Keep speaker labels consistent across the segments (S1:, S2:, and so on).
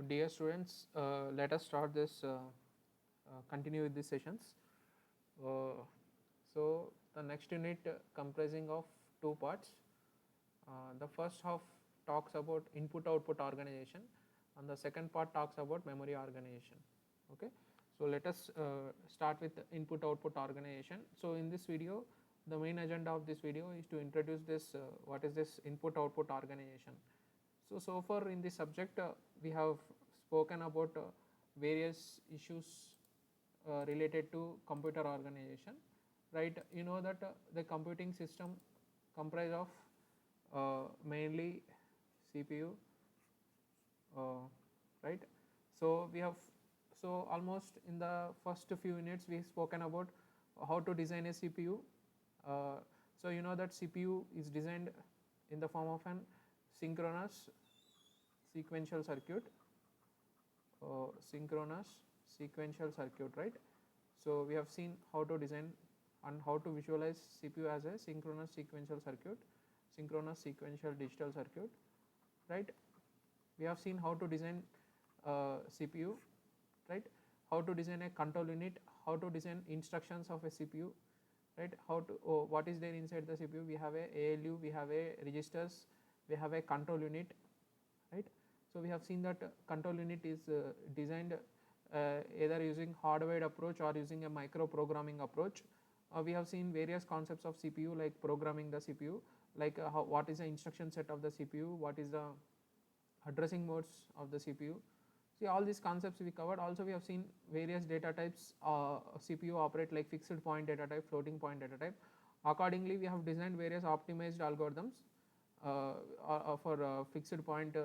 S1: Dear students, let us start this, continue with these sessions. So the next unit comprising of two parts. The first half talks about input output organization and the second part talks about memory organization. Okay, so let us start with input output organization. So in this video, the main agenda of this video is to introduce this what is this input output organization. So far in this subject we have spoken about various issues related to computer organization, right? You know that the computing system comprise of mainly CPU, right? So we have, so almost in the first few units we have spoken about how to design a CPU. So you know that CPU is designed in the form of an synchronous sequential circuit, right? So we have seen how to design and how to visualize CPU as a synchronous sequential circuit, synchronous sequential digital circuit, right? We have seen how to design CPU, right? How to design a control unit, how to design instructions of a CPU, right? How to, what is there inside the CPU? We have a ALU, we have a registers, we have a control unit, right? So we have seen that control unit is designed either using hardwired approach or using a micro programming approach. We have seen various concepts of CPU like programming the CPU, like what is the instruction set of the CPU, what is the addressing modes of the CPU. See, all these concepts we covered. Also we have seen various data types. CPU operate like fixed point data type, floating point data type. Accordingly we have designed various optimized algorithms for fixed point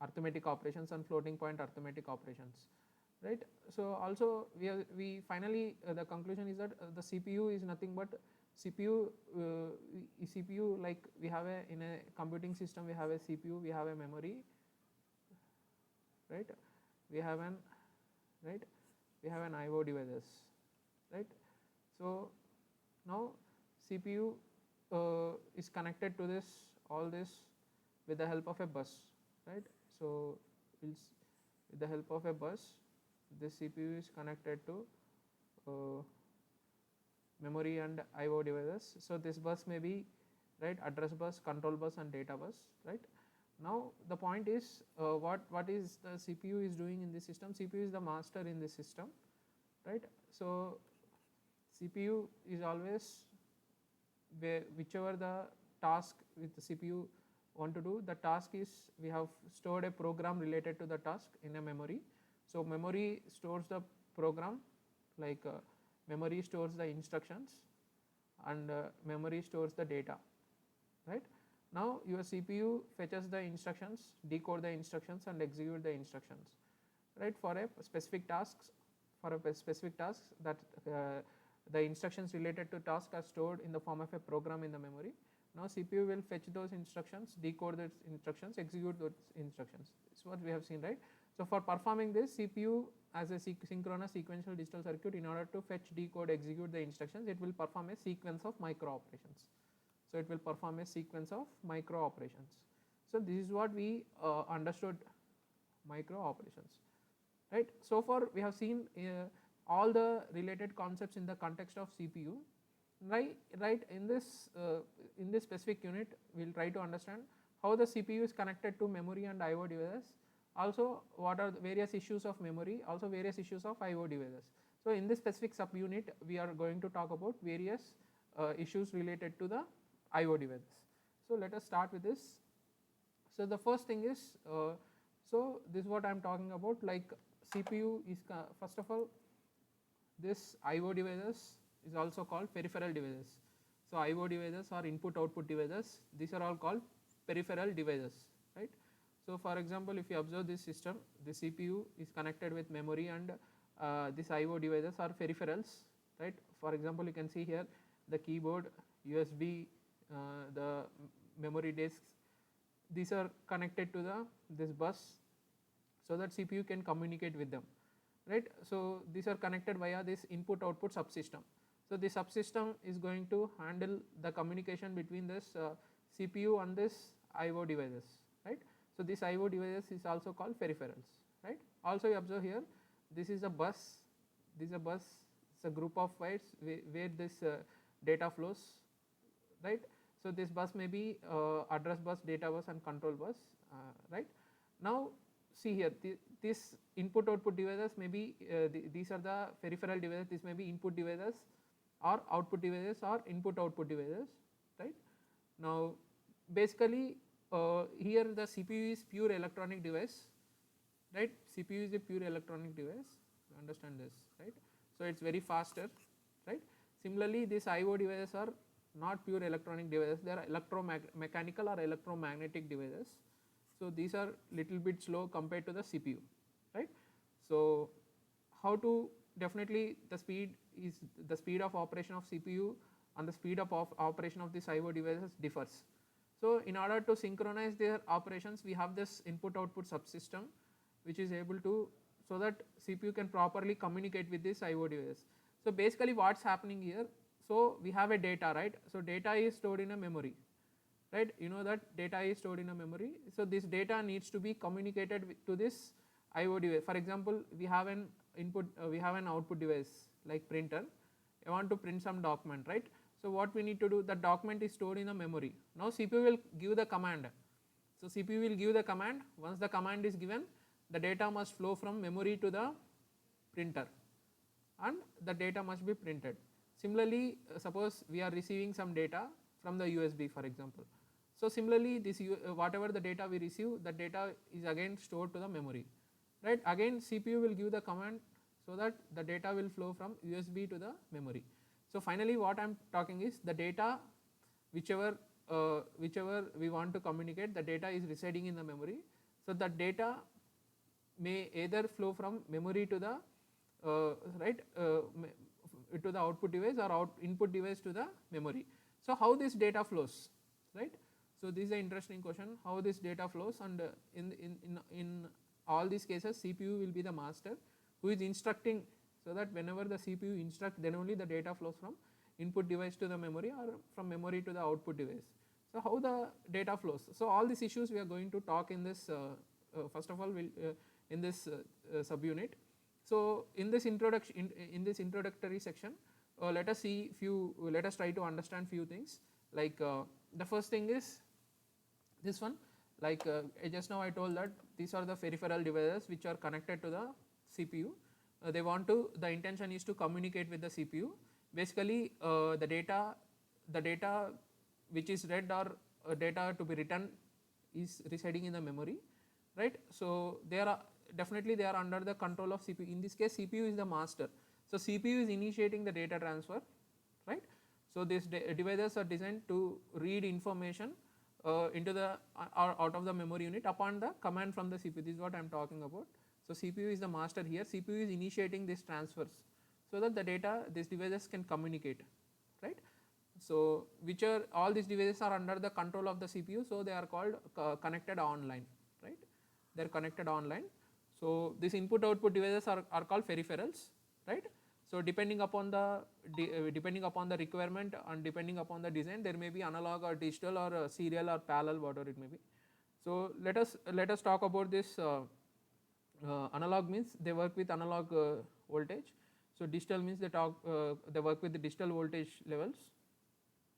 S1: arithmetic operations and floating point arithmetic operations, right? So also we finally the conclusion is that the CPU is nothing but CPU like we have a, in a computing system we have a CPU, we have a memory, right? We have an, right, we have an IO devices, right? So now CPU is connected to this, all this with the help of a bus, right? So with the help of a bus, this CPU is connected to memory and IO devices. So this bus may be, right, address bus, control bus and data bus, right? Now the point is what is the CPU is doing in this system? CPU is the master in this system, right? So CPU is always whichever the task with the CPU want to do, the task is, we have stored a program related to the task in a memory. So memory stores the program, like memory stores the instructions and memory stores the data, right? Now your CPU fetches the instructions, decode the instructions and execute the instructions, right? For a specific tasks, for a specific tasks that the instructions related to task are stored in the form of a program in the memory. Now CPU will fetch those instructions, decode those instructions, execute those instructions. It's what we have seen, right? So for performing this, CPU as a synchronous sequential digital circuit, in order to fetch, decode, execute the instructions, it will perform a sequence of micro operations. So it will perform a sequence of micro operations. So this is what we understood micro operations, right? So far we have seen all the related concepts in the context of CPU, right? In this specific unit we will try to understand how the CPU is connected to memory and IO devices, also what are the various issues of memory, also various issues of IO devices. So in this specific subunit we are going to talk about various issues related to the IO devices. So let us start with this. So the first thing is, so this is what I am talking about, like CPU is first of all, this IO devices is also called peripheral devices. So IO devices or input output devices, these are all called peripheral devices, right? So for example, if you observe this system, the CPU is connected with memory and this IO devices are peripherals, right? For example, you can see here the keyboard, USB, the memory disks, these are connected to the this bus so that CPU can communicate with them, right? So these are connected via this input output subsystem. So the subsystem is going to handle the communication between this CPU and this IO devices, right? So this IO devices is also called peripherals, right. Also you observe here, this is a bus, this is a bus, it's a group of wires where this data flows, right. So this bus may be address bus, data bus and control bus, right. Now see here, this input output devices may be these are the peripheral devices, this may be input devices or output devices or input output devices, right. Now basically here the CPU is pure electronic device, right. CPU is a pure electronic device, you understand this, right. So it's very faster, right. Similarly these IO devices are not pure electronic devices, they are electromechanical or electromagnetic devices. So these are little bit slow compared to the CPU, right. So how to, definitely the speed of operation of CPU and the speed of operation of this IO devices differs. So in order to synchronize their operations, we have this input output subsystem which is able to, so that CPU can properly communicate with this IO device. So basically what's happening here, so we have a data, right. So data is stored in a memory, right. You know that data is stored in a memory. So this data needs to be communicated to this IO device. For example, we have an input, we have an output device like printer. I want to print some document, right. So what we need to do, the document is stored in a memory. Now CPU will give the command. So CPU will give the command. Once the command is given, the data must flow from memory to the printer and the data must be printed. Similarly, suppose we are receiving some data from the USB, for example. So similarly this whatever the data we receive, the data is again stored to the memory, right. Again CPU will give the command so that the data will flow from USB to the memory. So finally what I am talking is the data whichever we want to communicate, the data is residing in the memory. So that data may either flow from memory to the right to the output device or input device to the memory. So how this data flows, right. So this is an interesting question, how this data flows, and in all these cases CPU will be the master who is instructing, so that whenever the CPU instructs, then only the data flows from input device to the memory or from memory to the output device. So how the data flows, so all these issues we are going to talk in this first of all in this subunit. So in this introduction, in this introductory section, let us try to understand few things, like the first thing is this one, like just now I told that these are the peripheral devices which are connected to the CPU. The intention is to communicate with the CPU. Basically the data which is read or data to be written is residing in the memory, right. So definitely they are under the control of CPU. In this case CPU is the master, so CPU is initiating the data transfer, right. So these devices are designed to read information into the out of the memory unit upon the command from the CPU. This is what I am talking about. So CPU is the master here, CPU is initiating these transfers so that the data, these devices can communicate, right. So all these devices are under the control of the CPU, so they are called connected online, right. They are connected online. So these input output devices are called peripherals, right. So depending upon the requirement and depending upon the design, there may be analog or digital or serial or parallel, whatever it may be. So let us talk about this. Analog means they work with analog voltage. So digital means they work with the digital voltage levels.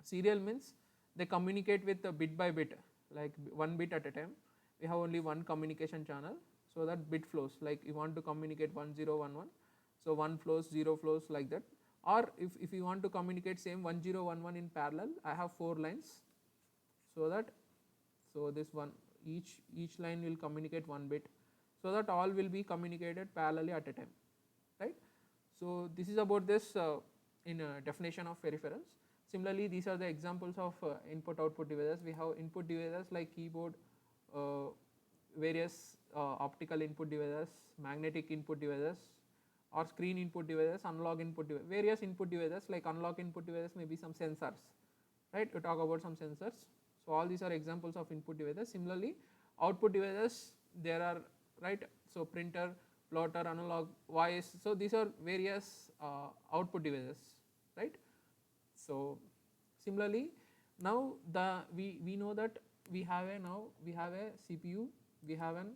S1: Serial means they communicate with bit by bit, like one bit at a time. We have only one communication channel, so that bit flows, like you want to communicate 1011, so 1 flows, 0 flows, like that. Or if you want to communicate same 1011 in parallel, I have 4 lines, so this one, each line will communicate 1 bit, so that all will be communicated parallelly at a time, right. So this is about this in definition of peripherals. Similarly these are the examples of input output devices. We have input devices like keyboard, various optical input devices, magnetic input devices, or screen input devices, analog input devices, various input devices. Like analog input devices may be some sensors, right. We talk about some sensors. So all these are examples of input devices. Similarly output devices there are, right. So printer, plotter, analog, voice, so these are various output devices, right. So similarly now we know that we have a CPU, we have an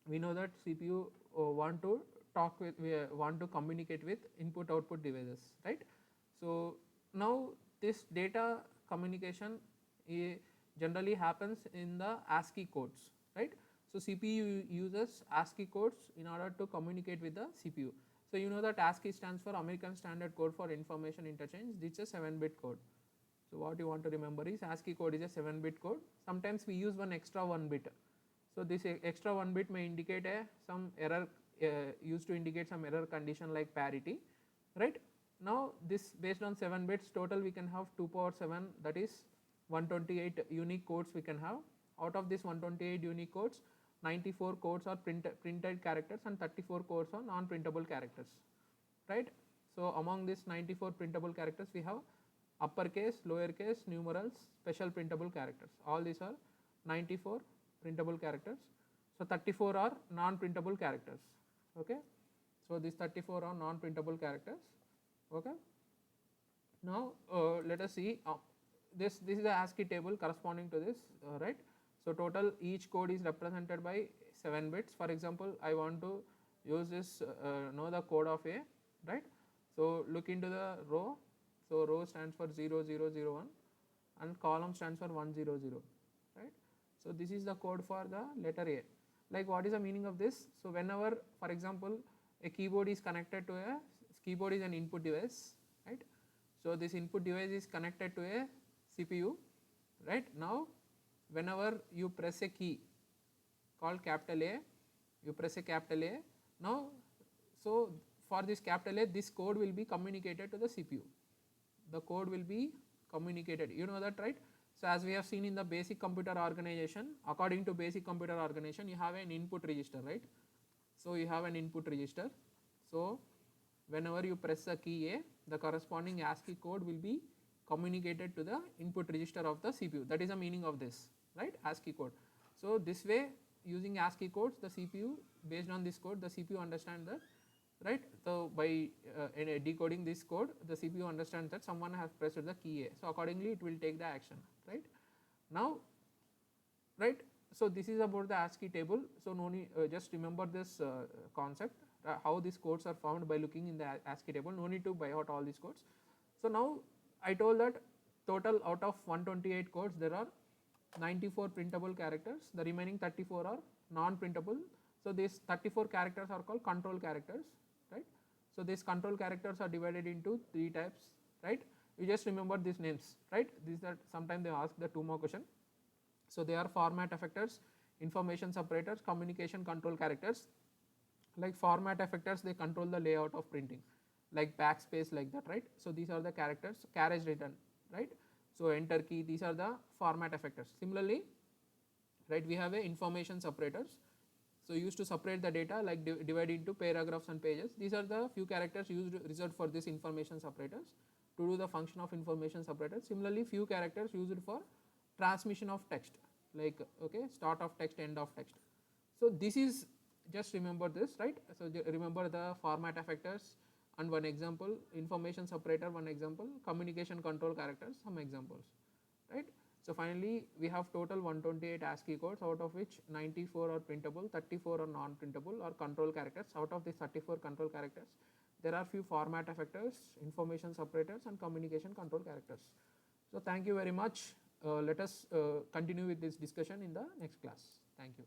S1: we know that CPU want to talk with, want to communicate with input output devices, right. So now this data communication generally happens in the ASCII codes, right. So CPU uses ASCII codes in order to communicate with the CPU. So you know that ASCII stands for American Standard Code for Information Interchange. This is a 7-bit code. So what you want to remember is ASCII code is a 7-bit code. Sometimes we use one extra 1 bit. So this extra 1 bit may indicate some error, used to indicate some error condition like parity, right. Now this based on 7 bits total we can have 2 power 7, that is 128 unique codes we can have. Out of this 128 unique codes, 94 codes are printed characters and 34 codes are non-printable characters, right. So among these 94 printable characters we have uppercase, lowercase, numerals, special printable characters. All these are 94 printable characters. So 34 are non-printable characters. Okay. So these 34 are non-printable characters. Okay. Now let us see. This is the ASCII table corresponding to this, right. So total each code is represented by 7 bits. For example, I want to use this know the code of A, right. So look into the row. So row stands for 0 0 0 1 and column stands for 1 0 0, right. So this is the code for the letter A. Like what is the meaning of this? So whenever, for example, a keyboard is connected to a keyboard is an input device, right. So this input device is connected to a CPU, right. Now whenever you press a key called capital A, you press a capital A. Now so for this capital A, this code will be communicated to the CPU. The code will be communicated, you know that, right. So as we have seen in the basic computer organization, according to basic computer organization you have an input register, right. So you have an input register. So whenever you press the key A, the corresponding ASCII code will be communicated to the input register of the CPU. That is the meaning of this, right, ASCII code. So this way, using ASCII codes, the CPU, based on this code, the CPU understands that, right. So by decoding this code, the CPU understands that someone has pressed the key A. So accordingly it will take the action, right. Now, right. So this is about the ASCII table. So no need, just remember this concept, how these codes are found by looking in the ASCII table. No need to buy out all these codes. So now I told that total out of 128 codes there are 94 printable characters. The remaining 34 are non-printable. So these 34 characters are called control characters, right. So these control characters are divided into 3 types, right. You just remember these names, right. These are sometimes they ask the 2 more question. So they are format effectors, information separators, communication control characters. Like format effectors, they control the layout of printing, like backspace, like that, right. So these are the characters, carriage return, right. So enter key, these are the format effectors. Similarly, right, we have a information separators. So used to separate the data, like divide into paragraphs and pages. These are the few characters used reserved for this information separators to do the function of information separators. Similarly, few characters used for transmission of text, like okay, start of text, end of text. So this is, just remember this, right. So remember the format effectors and one example, information separator one example, communication control characters some examples, right. So finally we have total 128 ASCII codes, out of which 94 are printable, 34 are non-printable or control characters. Out of these 34 control characters, there are few format effectors, information separators and communication control characters. So thank you very much. Let us continue with this discussion in the next class. Thank you.